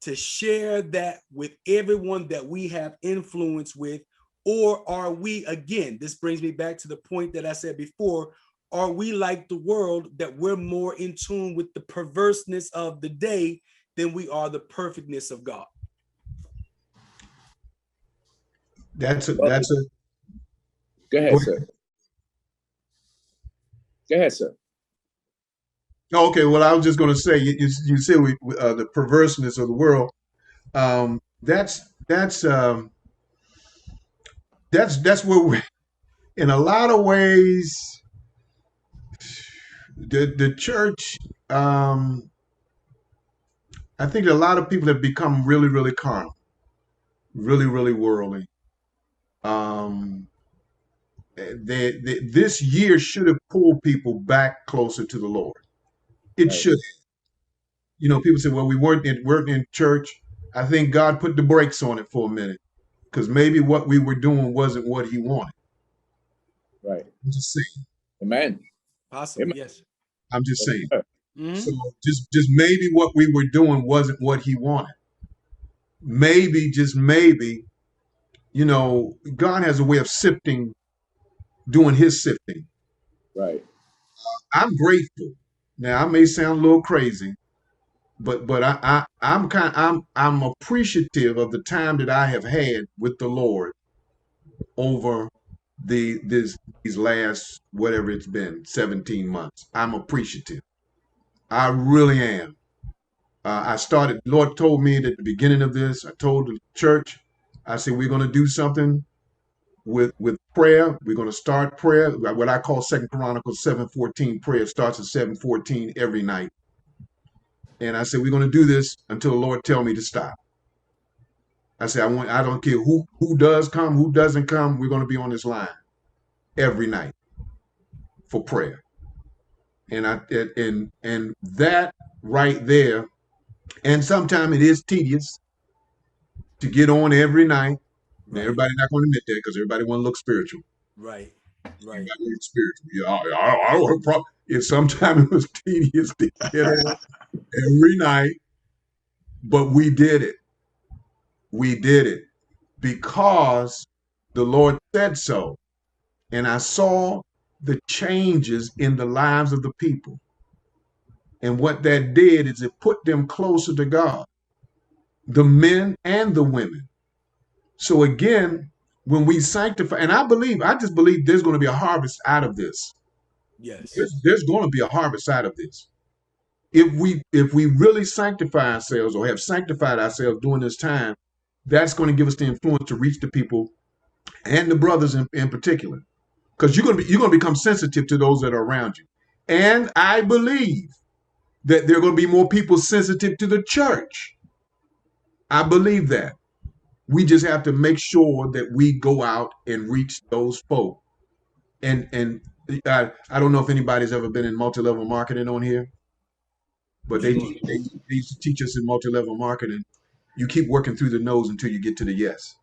to share that with everyone that we have influence with? Or are we, again, this brings me back to the point that I said before, are we like the world, that we're more in tune with the perverseness of the day than we are the perfectness of God? That's a Go ahead, sir. Go ahead, sir. Okay, well, I was just going to say, you said the perverseness of the world. That's where we, in a lot of ways, the church. I think a lot of people have become really, really carnal, really, really worldly. This year should have pulled people back closer to the Lord. It should have. People say, well, we weren't in church. I think God put the brakes on it for a minute, because maybe what we were doing wasn't what he wanted. Right. I'm just saying. Amen. Possibly, Amen. Yes. I'm just saying. Mm-hmm. So just maybe what we were doing wasn't what he wanted. Maybe, just maybe, God has a way of doing his sifting. Right. I'm grateful. Now, I may sound a little crazy, but I'm appreciative of the time that I have had with the Lord over these last, whatever it's been, 17 months. I'm appreciative. I really am. The Lord told me that at the beginning of this, I told the church, I said, we're going to do something with prayer. We're going to start prayer. What I call 2 Chronicles 7:14 prayer starts at 7:14 every night. And I said, we're going to do this until the Lord tell me to stop. I said, I don't care who does come, who doesn't come. We're going to be on this line every night for prayer. And that right there, and sometimes it is tedious to get on every night. Right. Everybody's not going to admit that, because everybody want to look spiritual. Right. Everybody looks spiritual. Yeah, I don't have a problem. Sometimes it was tedious to get on every night, but we did it. We did it because the Lord said so. And I saw the changes in the lives of the people. And what that did is it put them closer to God, the men and the women. So again, when we sanctify, and I just believe there's going to be a harvest out of this. Yes. There's going to be a harvest out of this. If we really sanctify ourselves, or have sanctified ourselves during this time, that's going to give us the influence to reach the people, and the brothers in particular, because you're going to become sensitive to those that are around you. And I believe that there are going to be more people sensitive to the church. I believe that. We just have to make sure that we go out and reach those folk And I don't know if anybody's ever been in multi-level marketing on here, but they used to teach us in multi-level marketing. You keep working through the no's until you get to the yes.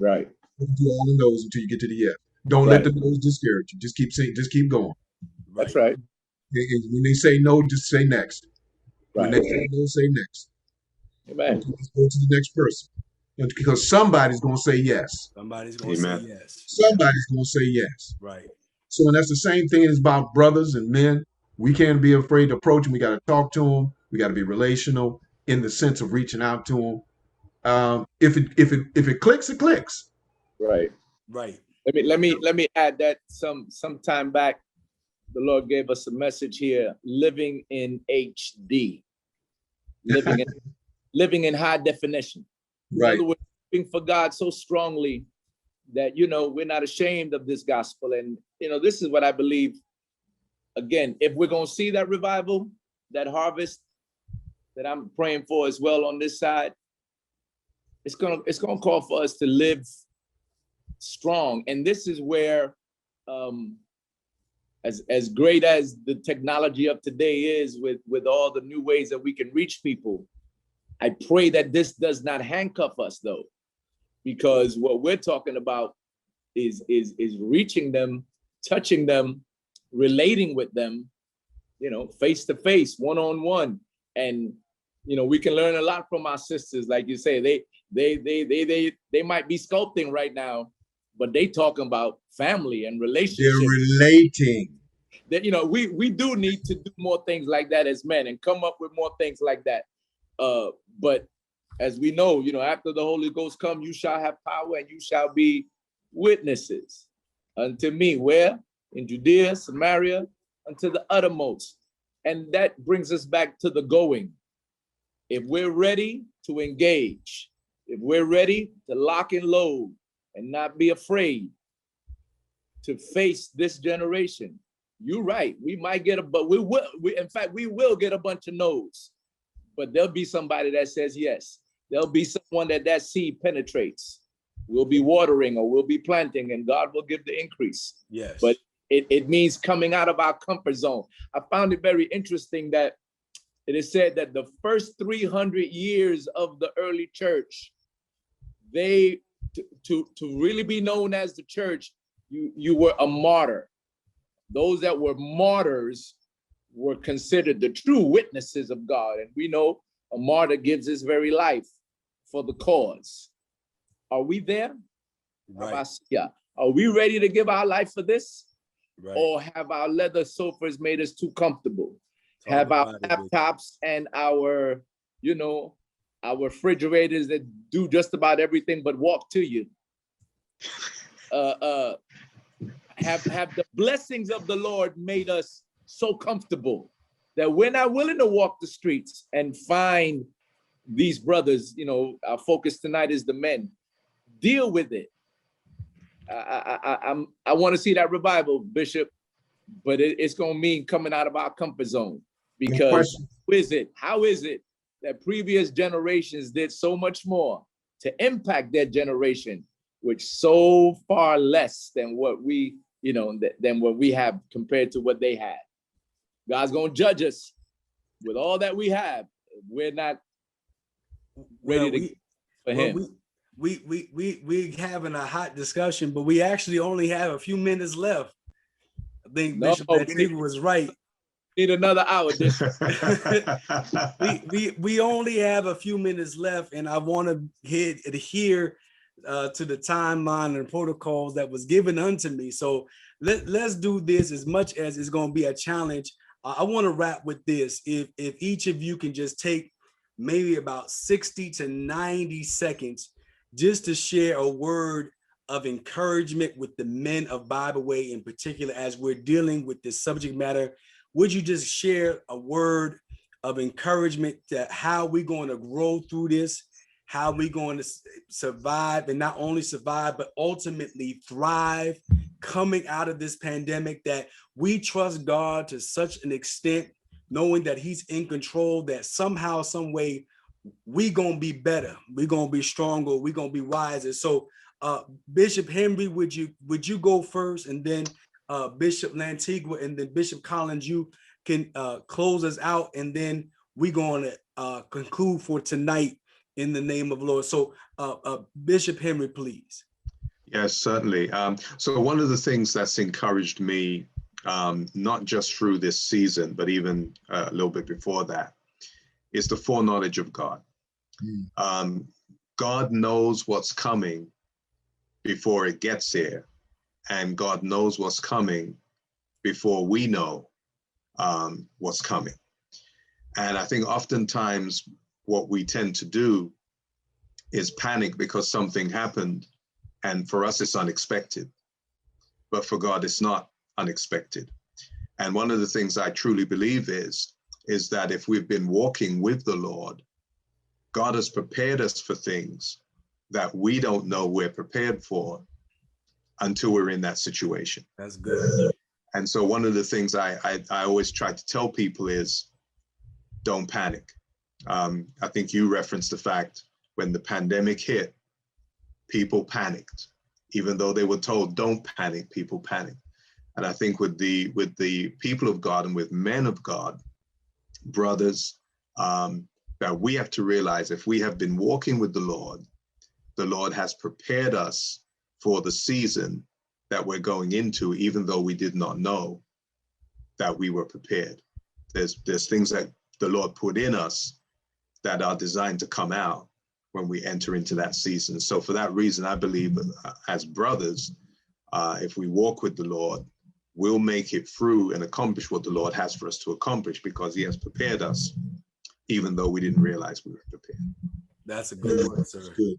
Right. Do all the no's until you get to the yes. Don't let Right. the no's discourage you. Just keep saying, just keep going. That's Right. right. And when they say no, just say next. When they Right. say no, say next. Amen. Okay, let's go to the next person. Because somebody's going to say yes. Somebody's gonna say Amen. yes. Yeah. Somebody's going to say yes. Right. So, and that's the same thing as about brothers and men. We can't be afraid to approach them. We got to talk to them. We got to be relational in the sense of reaching out to them. If it clicks, it clicks. Right. Right. Let me add that some time back, the Lord gave us a message here, living in HD, living in high definition. In Right. other words, living for God so strongly that we're not ashamed of this gospel. And this is what I believe. Again, if we're gonna see that revival, that harvest that I'm praying for as well on this side, it's gonna call for us to live strong. And this is where, as great as the technology of today is, with all the new ways that we can reach people, I pray that this does not handcuff us, though, because what we're talking about is reaching them, touching them, relating with them, face to face, one on one. And we can learn a lot from our sisters. Like you say, they might be sculpting right now, but they talking about family and They're relationship. relating. That we do need to do more things like that as men, and come up with more things like that. But as we know, after the Holy Ghost come, you shall have power, and you shall be witnesses unto me. Where? In Judea, Samaria, unto the uttermost. And that brings us back to the going. If we're ready to engage, if we're ready to lock and load and not be afraid to face this generation, you're right. We might get but we will get a bunch of no's, but there'll be somebody that says yes. There'll be someone that seed penetrates. We'll be watering, or we'll be planting, and God will give the increase. Yes. But it means coming out of our comfort zone. I found it very interesting that it is said that the first 300 years of the early church, they to really be known as the church, you were a martyr. Those that were martyrs were considered the true witnesses of God. And we know a martyr gives his very life for the cause. Are we there? Right. Are we ready to give our life for this? Right. Or have our leather sofas made us too comfortable? Talk have our about it, laptops and our refrigerators that do just about everything but walk to you? Have the blessings of the Lord made us so comfortable that we're not willing to walk the streets and find these brothers? Our focus tonight is the men. Deal with it. I want to see that revival, Bishop, but it's going to mean coming out of our comfort zone, because how is it that previous generations did so much more to impact their generation, which so far less than what we have compared to what they had? God's going to judge us with all that we have. We're not ready for him. We having a hot discussion, but we actually only have a few minutes left. I think Bishop Antigua was right. Need another hour. we only have a few minutes left, and I want to adhere to the timeline and protocols that was given unto me. So let's do this, as much as it's going to be a challenge. I want to wrap with this. If each of you can just take maybe about 60 to 90 seconds just to share a word of encouragement with the men of Bible Way in particular, as we're dealing with this subject matter. Would you just share a word of encouragement to how we're going to grow through this, how we're going to survive, and not only survive, but ultimately thrive coming out of this pandemic, that we trust God to such an extent, knowing that he's in control, that somehow, some way, we're going to be better. We're going to be stronger. We're going to be wiser. So Bishop Henry, would you go first, and then Bishop Lantigua, and then Bishop Collins, you can close us out, and then we're going to conclude for tonight in the name of the Lord. So Bishop Henry, please. Yes, certainly. So one of the things that's encouraged me, not just through this season, but even a little bit before that, is the foreknowledge of God. God knows what's coming before it gets here, and God knows what's coming before we know what's coming. And I think oftentimes what we tend to do is panic because something happened, and for us it's unexpected, but for God it's not unexpected. And one of the things I truly believe is that if we've been walking with the Lord, God has prepared us for things that we don't know we're prepared for until we're in that situation. That's good. And so one of the things I always try to tell people is, don't panic. I think you referenced the fact when the pandemic hit, people panicked. Even though they were told, don't panic, people panicked. And I think with the people of God and with men of God, brothers, that we have to realize if we have been walking with the Lord has prepared us for the season that we're going into, even though we did not know that we were prepared. There's things that the Lord put in us that are designed to come out when we enter into that season. So for that reason, I believe as brothers, if we walk with the Lord, we'll make it through and accomplish what the Lord has for us to accomplish, because he has prepared us, even though we didn't realize we were prepared. That's a good word, sir. Good.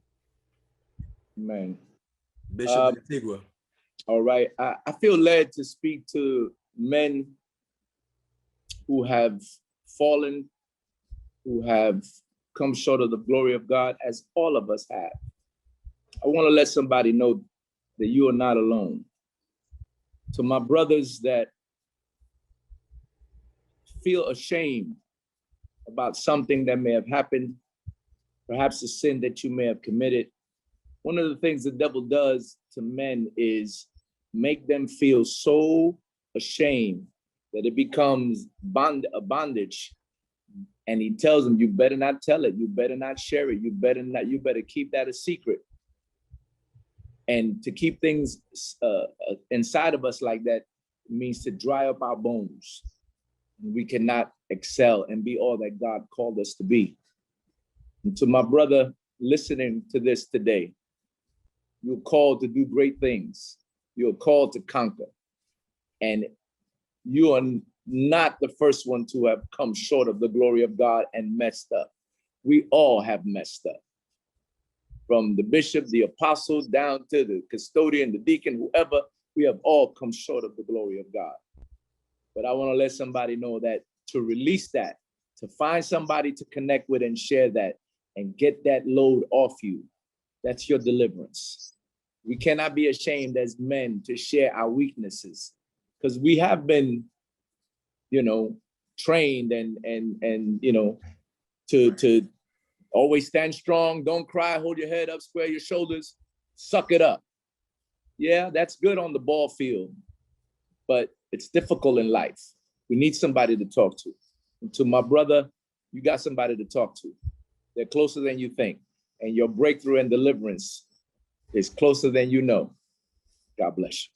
Amen. Bishop Antigua. All right. I feel led to speak to men who have fallen, who have come short of the glory of God, as all of us have. I want to let somebody know that you are not alone. To my brothers that feel ashamed about something that may have happened, perhaps a sin that you may have committed, one of the things the devil does to men is make them feel so ashamed that it becomes a bondage. And he tells them, you better not tell it. You better not share it. You better keep that a secret. And to keep things inside of us like that means to dry up our bones. We cannot excel and be all that God called us to be. And to my brother listening to this today, you're called to do great things. You're called to conquer. And you are not the first one to have come short of the glory of God and messed up. We all have messed up. From the bishop, the apostle, down to the custodian, the deacon, whoever, we have all come short of the glory of God. But I want to let somebody know that to release that, to find somebody to connect with and share that and get that load off you, that's your deliverance. We cannot be ashamed as men to share our weaknesses, because we have been, trained and to always stand strong, don't cry, hold your head up, square your shoulders, suck it up. Yeah, that's good on the ball field, but it's difficult in life. We need somebody to talk to. And to my brother, you got somebody to talk to. They're closer than you think. And your breakthrough and deliverance is closer than you know. God bless you.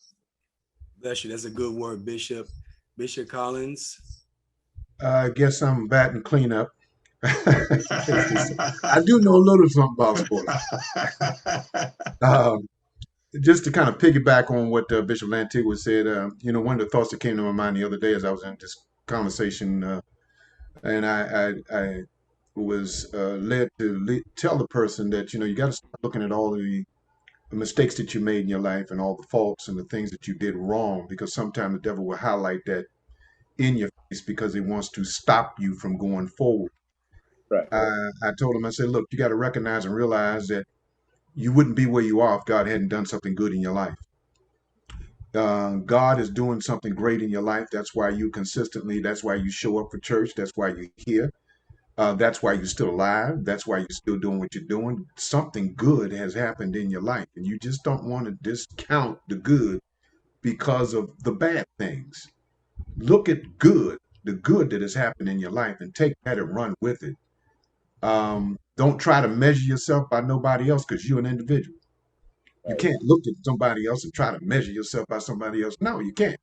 Bless you. That's a good word, Bishop. Bishop Collins. I guess I'm batting cleanup. I do know a little something about sports. Just to kind of piggyback on what Bishop Lantigua said, one of the thoughts that came to my mind the other day as I was in this conversation, and I was led to tell the person that, you got to start looking at all the mistakes that you made in your life and all the faults and the things that you did wrong, because sometimes the devil will highlight that in your face because he wants to stop you from going forward. Right. I told him, I said, look, you got to recognize and realize that you wouldn't be where you are if God hadn't done something good in your life. God is doing something great in your life. That's why you show up for church. That's why you're here. That's why you're still alive. That's why you're still doing what you're doing. Something good has happened in your life, and you just don't want to discount the good because of the bad things. Look at the good that has happened in your life, and take that and run with it. Don't try to measure yourself by nobody else because you're an individual. You Right. can't look at somebody else and try to measure yourself by somebody else. No, you can't.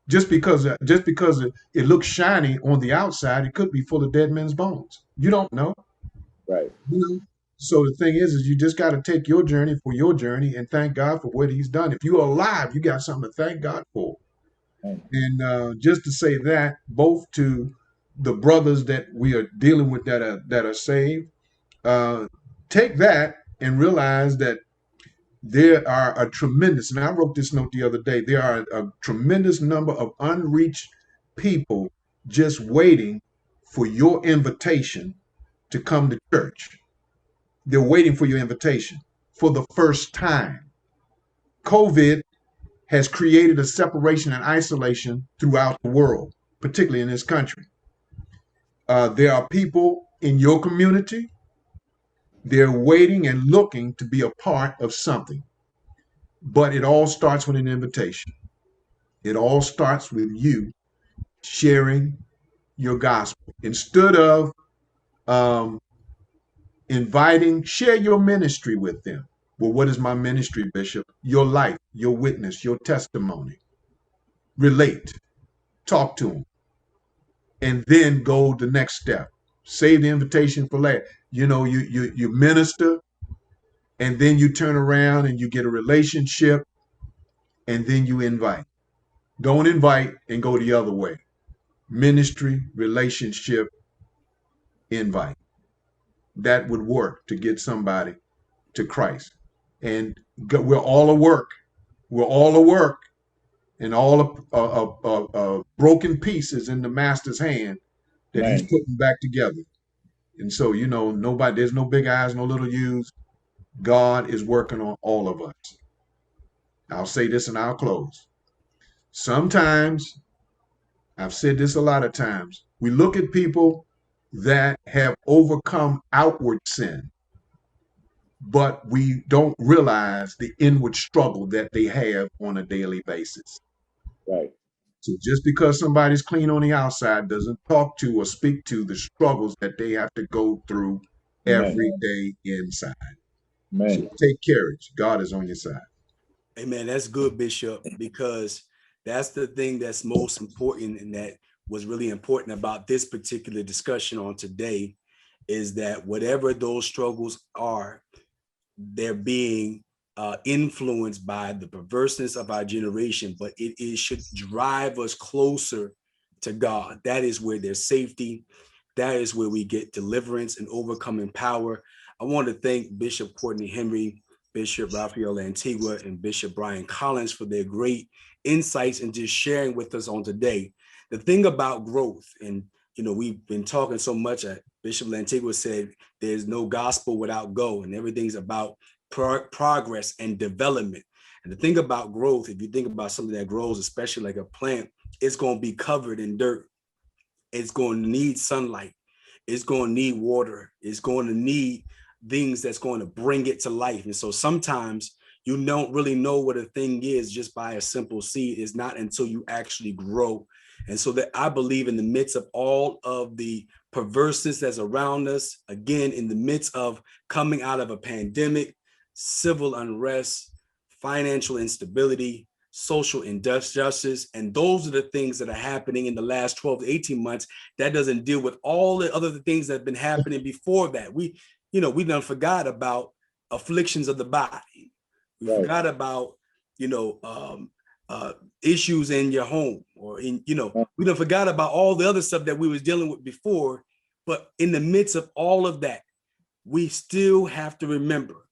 Just because it looks shiny on the outside, it could be full of dead men's bones. You don't know. Right. You know. So the thing is you just got to take your journey for your journey and thank God for what He's done. If you're alive, you got something to thank God for. Right. And just to say that, both to the brothers that we are dealing with that are saved, take that and realize that there are a tremendous, and I wrote this note the other day, there are a tremendous number of unreached people just waiting for your invitation to come to church. They're waiting for your invitation for the first time. COVID has created a separation and isolation throughout the world, particularly in this country. There are people in your community, they're waiting and looking to be a part of something. But it all starts with an invitation. It all starts with you sharing your gospel. Instead of um, share your ministry with them. Well, what is my ministry, Bishop? Your life, your witness, your testimony. Relate, talk to them, and then go the next step. Save the invitation for later. You minister, and then you turn around and you get a relationship, and then you invite. Don't invite and go the other way. Ministry, relationship, invite. That would work to get somebody to Christ. And we're all a work. We're all a work, and all broken pieces in the master's hand that he's Man. putting back together. And so, there's no big eyes, no little U's. God is working on all of us. I'll say this and I'll close. Sometimes, I've said this a lot of times, we look at people that have overcome outward sin, but we don't realize the inward struggle that they have on a daily basis. Right. So just because somebody's clean on the outside doesn't talk to or speak to the struggles that they have to go through Man. every day inside. So Man. take courage. God is on your side. Amen. That's good, Bishop, because that's the thing that's most important, and that was really important about this particular discussion on today, is that whatever those struggles are, they're being influenced by the perverseness of our generation, but it should drive us closer to God. That is where there's safety. That is where we get deliverance and overcoming power. I want to thank Bishop Courtney Henry, Bishop Raphael Antigua, and Bishop Brian Collins for their great insights and just sharing with us on today. The thing about growth, and we've been talking so much. Bishop Antigua said, "There's no gospel without go," and everything's about progress and development. And the thing about growth, if you think about something that grows, especially like a plant, it's going to be covered in dirt. It's going to need sunlight. It's going to need water. It's going to need things that's going to bring it to life. And so sometimes you don't really know what a thing is just by a simple seed. It's not until you actually grow. And so that I believe in the midst of all of the perverseness that's around us, again, in the midst of coming out of a pandemic, civil unrest, financial instability, social injustice, and those are the things that are happening in the last 12 to 18 months. That doesn't deal with all the other things that have been happening before that. We done forgot about afflictions of the body. We Right. forgot about, issues in your home, or we done forgot about all the other stuff that we was dealing with before. But in the midst of all of that, we still have to remember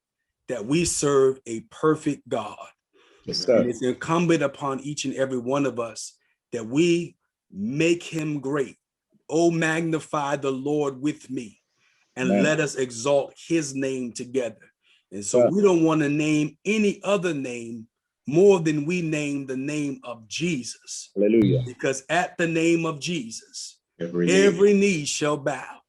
that we serve a perfect God. Yes, sir. And it's incumbent upon each and every one of us that we make him great. Oh, magnify the Lord with me, and Amen. let us exalt his name together. And so we don't want to name any other name more than we name the name of Jesus. Hallelujah. Because at the name of Jesus, Every every knee shall bow,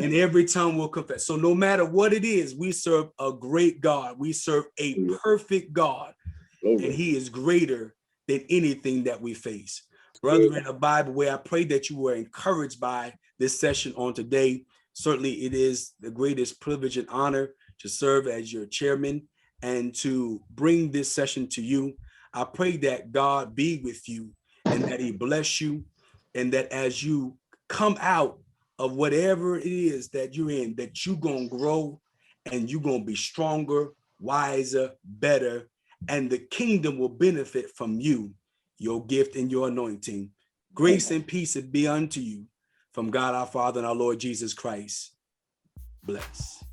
and every tongue will confess. So no matter what it is, we serve a great God. We serve a perfect God, and he is greater than anything that we face. Brethren, abide the way. I pray that you were encouraged by this session on today. Certainly it is the greatest privilege and honor to serve as your chairman and to bring this session to you. I pray that God be with you and that he bless you, and that as you come out of whatever it is that you're in, that you're going to grow and you're going to be stronger, wiser, better, and the kingdom will benefit from you, your gift and your anointing. Grace and peace be unto you from God our Father and our Lord Jesus Christ. Bless.